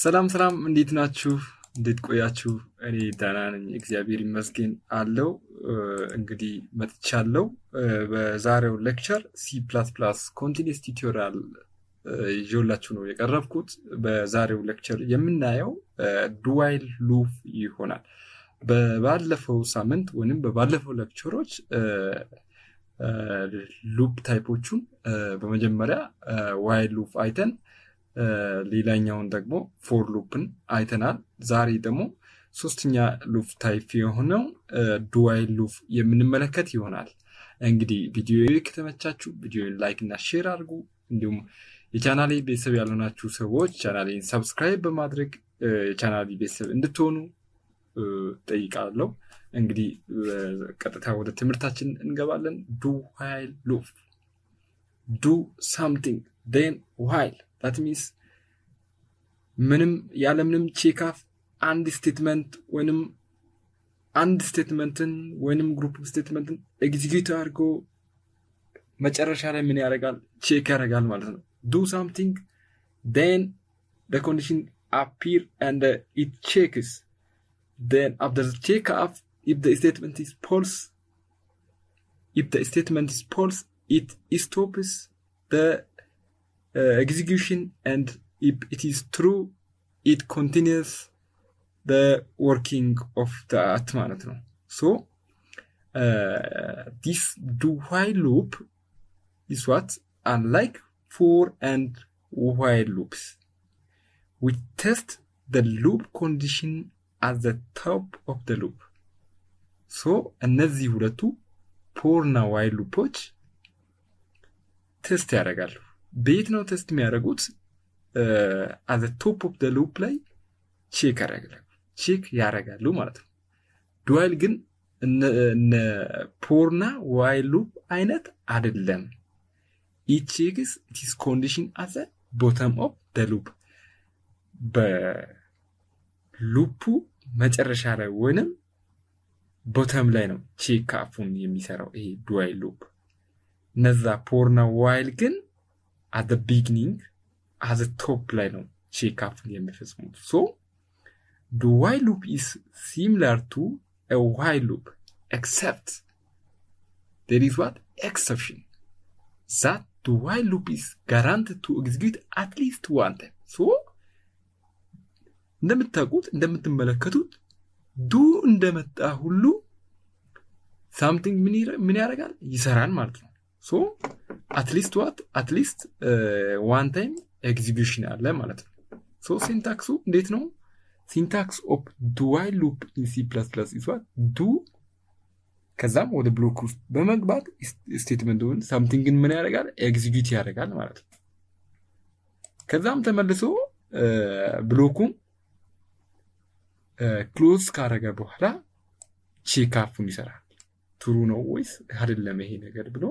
ሰላም እንዴት ናችሁ? እንዴት ቆያችሁ? እኔ ደህና ነኝ፣ እግዚአብሔር ይመስገን አለው። እንግዲህ መጥቻለሁ። በዛሬው ሌክቸር C++ ኮንቲኒየስ ቲዩቶሪያል ይዤላችሁ ነው የቀረብኩት። በዛሬው ሌክቸር የምናየው ዱዋይል ሉፕ ይሆናል። በባለፈው ሳምንት ወይንም በባለፈው ሌክቸሮች ሉፕ ታይፖቹን በመጀመሪያ ዋይል ሉፕ አይተን ሌላኛውን ደግሞ ፎር ሉፕን አይተናል። ዛሬ ደግሞ ሶስተኛ ሉፕ ታይፕ የሆነው ዱዋይል ሉፕ የምንመለከት ይሆናል። እንግዲህ ቪዲዮ ከተመቻችሁ ቪዲዮን ላይክ እና ሼር አድርጉ። እንዲሁም የቻናሌ ቤተሰብ ያልሆናችሁ ሰዎች ቻናሌን ሰብስክራይብ በማድረግ የቻናሌ ቤተሰብ እንድትሆኑ ጠይቃለሁ። እንግዲህ ቀጥታ ወደ ትምህርታችን እንገባለን። ዱዋይል ሉፕ do something then while that means ምንም ያለምንም ቼክ አፍ አንድ ስቴትመንት ወይንም አንድ ስቴትመንትን ወይንም ግሩፕ ስቴትመንትን ኤግዚኪዩት አድርጎ መጨረሻ ላይ ምን ያደርጋል? ቼክ ያደርጋል ማለት ነው። do something then the condition appear and it checks, then after the check off if the statement is false it stops the execution, and if it is true it continues the working of that ማለት ነው። So this do while loop is what, unlike for and while loops, we test the loop condition at the top of the loop. So እነዚህ ሁለቱ for እና while loopዎች ቴስት ያደርጋሉ። ቤት ነው ቴስት የሚያደርጉት? at the top of the loop ላይ ቼክ ያደርጋሉ ማለት ነው። ዱዋይል ግን እነ ፎርና ዋይል ሉፕ አይነት አይደለም። it checks its condition at the bottom of the loop, በሉፑ መጨረሻ ላይ ወይንም ቦተም ላይ ነው ቼክ አፉን የሚሰራው ይሄ ዱዋይል ሉፕ። እነዛ ፎርና ዋይል ግን at the beginning at the top ላይ ነው ቼክ አፉን የሚፈጽሙት። so the while loop is similar to a while loop except there is what exception, that the while loop is guaranteed to execute at least one time. so እንደምትመለከቱት ዱ እንደመጣ ሁሉ something ምን ያደርጋል? ይሰራል ማለት ነው። so at least one time execution አለ ማለት ነው። so ሲንታክሱ እንዴት ነው? syntax of dual loop in C++ is what, do ከዛም ወደ ብሎክ ውስጥ በመግባት ስቴትመንቱን somethingን ምን ያደርጋል? ኤግዚኪዩት ያደርጋል ማለት ነው። ከዛም ተመልሶ ብሎኩን ክሎዝ ካደረገ በኋላ ቼክ አፉን ይሰራል። ትሩ ነው ወይስ አይደለም ይሄ ነገር ብሎ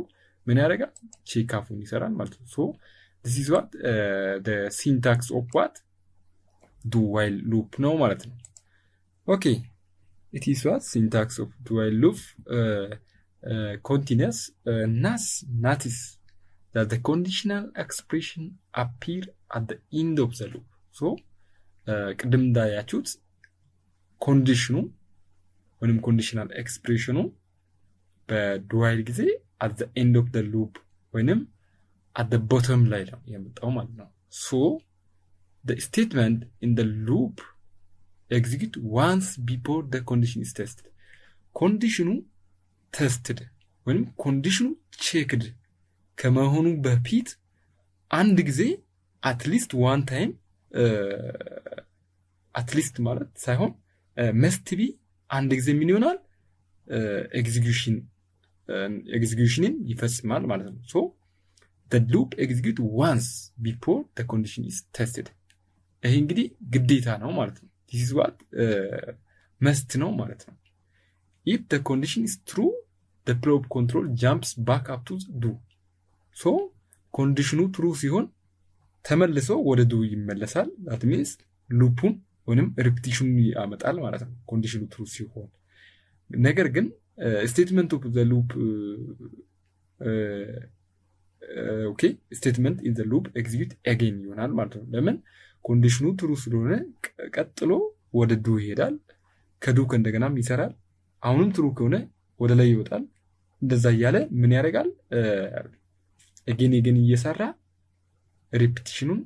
ምን ያደርጋል? ቼክ አፉን ይሰራል ማለት ነው። so this is what the syntax of what, do while loop ነው ማለት ነው። okay, it is what syntax of do while loop continuous notice that the conditional expression appear at the end of the loop. so ቅድም እንዳያችሁት ኮንዲሽኑ ወይንም ኮንዲሽናል ኤክስፕሬሽኑ በዱዋይል ጊዜ at the end of the loop ወይንም at the bottom ላይ ነው የመጣው ማለት ነው። so the statement in the loop execute once before the condition is tested. ኮንዲሽኑ tested ወይንም ኮንዲሽኑ checked ከመሆኑ በፊት አንድ ጊዜ at least one time at least ማለት ሳይሆን must be አንድ ጊዜ ምን ይሆናል? ኤግዚኪዩሽንን ይፈጽማል ማለት ነው። so the loop execute once before the condition is tested. ይሄ እንግዲህ ግዴታ ነው ማለት ነው። this is what must ነው ማለት ነው። if the condition is true the probe control jumps back up to do. so ኮንዲሽኑ true ሲሆን ተመልሶ ወደ do ይመለሳል። that means ሉፑን ወይንም ሪፒቲሽኑን ያመጣል ማለት ነው ኮንዲሽኑ true ሲሆን። ነገር ግን statement of the loop okay, statement in the loop execute again ይሆናል ማለት ነው። ለምን? ኮንዲሽኑ ትሩ ስለሆነ ቀጥሎ ወደ ዱ ይሄዳል። ከዱ ከእንደገናም ይሰራል። አሁንም ትሩ ከሆነ ወደ ላይ ይወጣል። እንደዛ እያለ ምን ያደርጋል? እየሰራ ሪፒቲሽኑን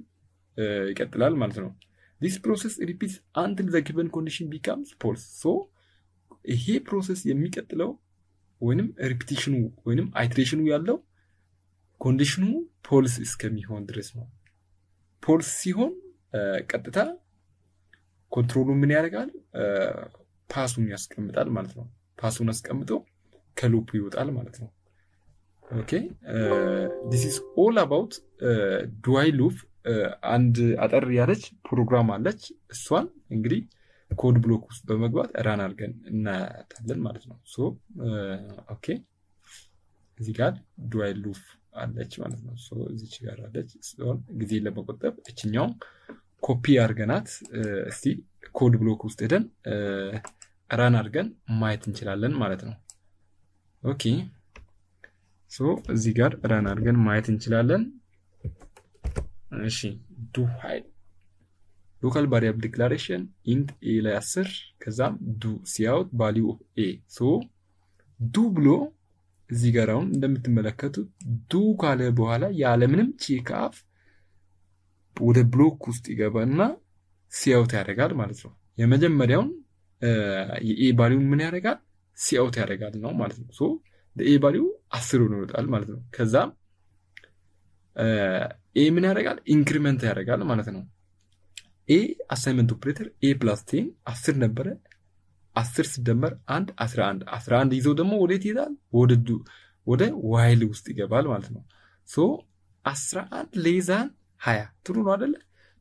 ይቀጥላል ማለት ነው። this process repeats until the given condition becomes false. so ይሄ ፕሮሰስ የሚቀጥለው ወይንም ሪፒቲሽኑ ወይንም አይትሬሽኑ ያለው ኮንዲሽኑ ፖልስ እስከሚሆን ድረስ ነው። ፖልስ ሲሆን ቀጥታ ኮንትሮሉ ምን ያደርጋል? ፓሱን ያስቀምጣል ማለት ነው። ፓሱን አስቀምጦ ከሉፕ ይወጣል ማለት ነው። ኦኬ this is all about do while loop። አንድ አጠር ያለች ፕሮግራም አለች። እሷን እንግዲህ ኮድ ብሎክ ውስጥ በመግባት ራን አድርገን እናያታለን ማለት ነው። ሶ ኦኬ እዚህ ጋር do while loop አለች ማለት ነው። ሶ እዚች ጋር አለች። ጊዜ ለመቆጠብ እችኛው ኮፒ አድርገናት እስቲ ኮድ ብሎክ ውስጥ ሄደን ራን አድርገን ማየት እንችላለን ማለት ነው። ኦኬ ሶ እዚህ ጋር ራን አድርገን ማየት እንችላለን። እሺ ዱ while local variable declaration int a ላይ 10 ከዛም ዱ cout value of a ሶ ዱ ብሎ እዚህ ጋር አሁን እንደምትመለከቱት ዱ ካለ በኋላ ያለምንም ቼክ አፍ ወደ ብሎክ ውስጥ ይገባና cout ያደርጋል ማለት ነው። የመጀመሪያውን የኤ ቫልዩን ምን ያደርጋል? cout ያደርጋል ነው ማለት ነው። ሶ the a value 10 ሆኖ ይወጣል ማለት ነው። ከዛም ኤ ምን ያደርጋል? ኢንክሪመንት ያደርጋል ማለት ነው። ኤ አሳይመንት ኦፕሬተር ኤ + 10 10 ነበረ። 10 ሲደመር 1 11 11 ይዞ ደግሞ ወዴት ይሄዳል? ወደ ዋይል ውስጥ ይገባል ማለት ነው። ሶ 11 ሌዛን 20 ትሩ ነው አይደለ?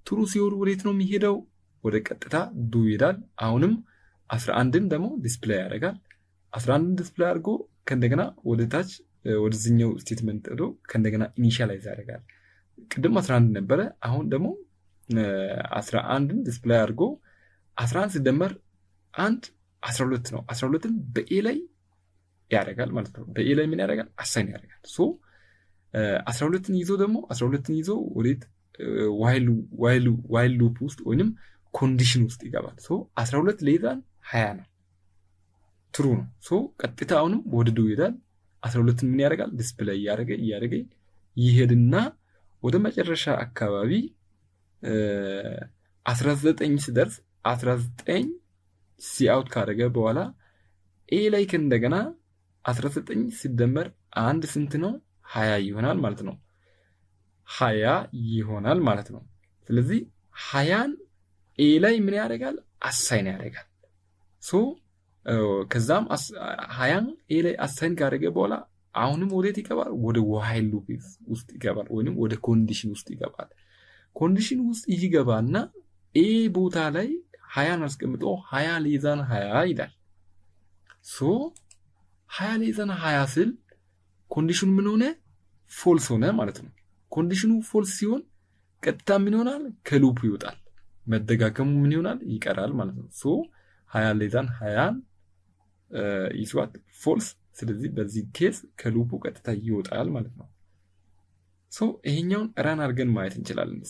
ትሩ ሲሆን ወዴት ነው የሚሄደው? ወደ ቀጥታ ዱ ይሄዳል። አሁንም 11ን ደግሞ ዲስፕሌይ ያደርጋል። 11ን ዲስፕሌይ አድርጎ ከእንደገና ወደ ታች ወደዚህኛው ስቴትመንት ሄዶ ከእንደገና ኢኒሻላይዝ ያደርጋል። ቅድም 11 ነበረ። አሁን ደግሞ 11ን ዲስፕሌይ አድርጎ 11 ሲደመር 1 12 ነው። 12ን በኤ ላይ ያደርጋል ማለት ነው። በኤ ላይ ምን ያደርጋል? አሳይን ያደርጋል። ሶ 12ን ይዞ ደግሞ 12ን ይዞ ወዴት? ዋይል ሉፕ ውስጥ ወይንም ኮንዲሽን ውስጥ ይገባል። ሶ 12 ሌዛን 20 ነው። ትሩ ነው። ሶ ቀጥታ አሁንም ወደ ዱ ይሄዳል። 12ን ምን ያደርጋል? ዲስፕሌይ እያደረገ ይሄድና ወደ መጨረሻ አካባቢ 19 ሲደርስ 19 ሲአውት ካደረገ በኋላ ኤ ላይ ከእንደገና 19 ሲደመር 1 ስንት ነው? 20 ይሆናል ማለት ነው። 20 ይሆናል ማለት ነው። ስለዚህ 20ን ኤ ላይ ምን ያደርጋል? አሳይን ያደርጋል። ሶ ከዛም 20ን ኤ ላይ አሳይን ካደረገ በኋላ አሁንም ወዴት ይገባል? ወደ ዋይል ሉፕ ውስጥ ይገባል፣ ወይንም ወደ ኮንዲሽን ውስጥ ይገባል። ኮንዲሽን ውስጥ ይገባና ኤ ቦታ ላይ 20ን አስቀምጦ 20 ሌዛን 20 ይላል። ሶ 20 ሌዛን 20 ስል ኮንዲሽኑ ምን ሆነ? ፎልስ ሆነ ማለት ነው። ኮንዲሽኑ ፎልስ ሲሆን ቀጥታ ምን ይሆናል? ከሉፕ ይወጣል። መደጋገሙ ምን ይሆናል? ይቀራል ማለት ነው። ሶ 20 ሌዛን 20ን ይስዋት ፎልስ። ስለዚህ በዚህ ኬስ ከሉፑ ቀጥታ ይወጣል ማለት ነው። ሶ ይሄኛውን ራን አድርገን ማየት እንችላለን።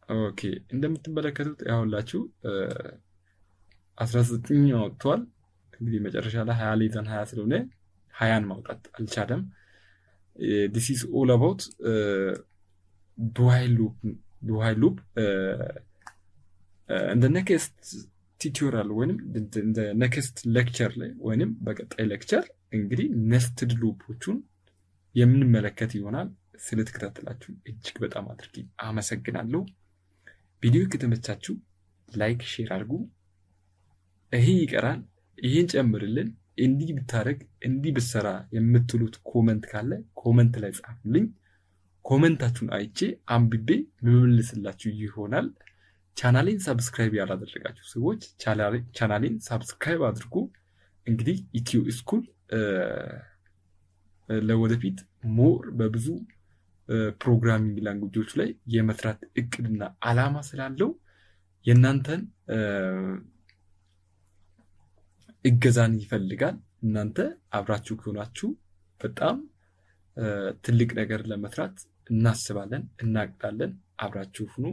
ኦኬ እንደምትመለከቱት ያውላችሁ 19 ወጥቷል። እንግዲህ መጨረሻ ላይ 20 ሌዛን 20 ስለሆነ 20ን ማውጣት አልቻለም። this is all about while loop in the next tutorial ወይንም in the next lecture ላይ ወይንም በቀጣይ ሌክቸር እንግዲህ ኔስትድ ሉፖቹን የምንመለከት ይሆናል። ስለተከታተላችሁ እጅግ በጣም አድርጌ አመሰግናለሁ። ቪዲዮ ከተመቻችሁ ላይክ፣ ሼር አድርጉ። ይሄ ይቀራል፣ ይሄን ጨምርልን፣ እንዲህ ብታረግ፣ እንዲህ ብትሰራ የምትሉት ኮመንት ካለ ኮመንት ላይ ጻፉልኝ። ኮመንታችሁን አይቼ አንብቤ ምመልስላችሁ ይሆናል። ቻናሌን ሰብስክራይብ ያላደረጋችሁ ሰዎች ቻናሌን ሰብስክራይብ አድርጉ። እንግዲህ ኢትዮ ስኩል ለወደፊት ሞር በብዙ ፕሮግራሚንግ ላንጉጆች ላይ የመስራት እቅድና አላማ ስላለው የእናንተን እገዛን ይፈልጋል። እናንተ አብራችሁ ከሆናችሁ በጣም ትልቅ ነገር ለመስራት እናስባለን፣ እናቅዳለን። አብራችሁ ሁኑ።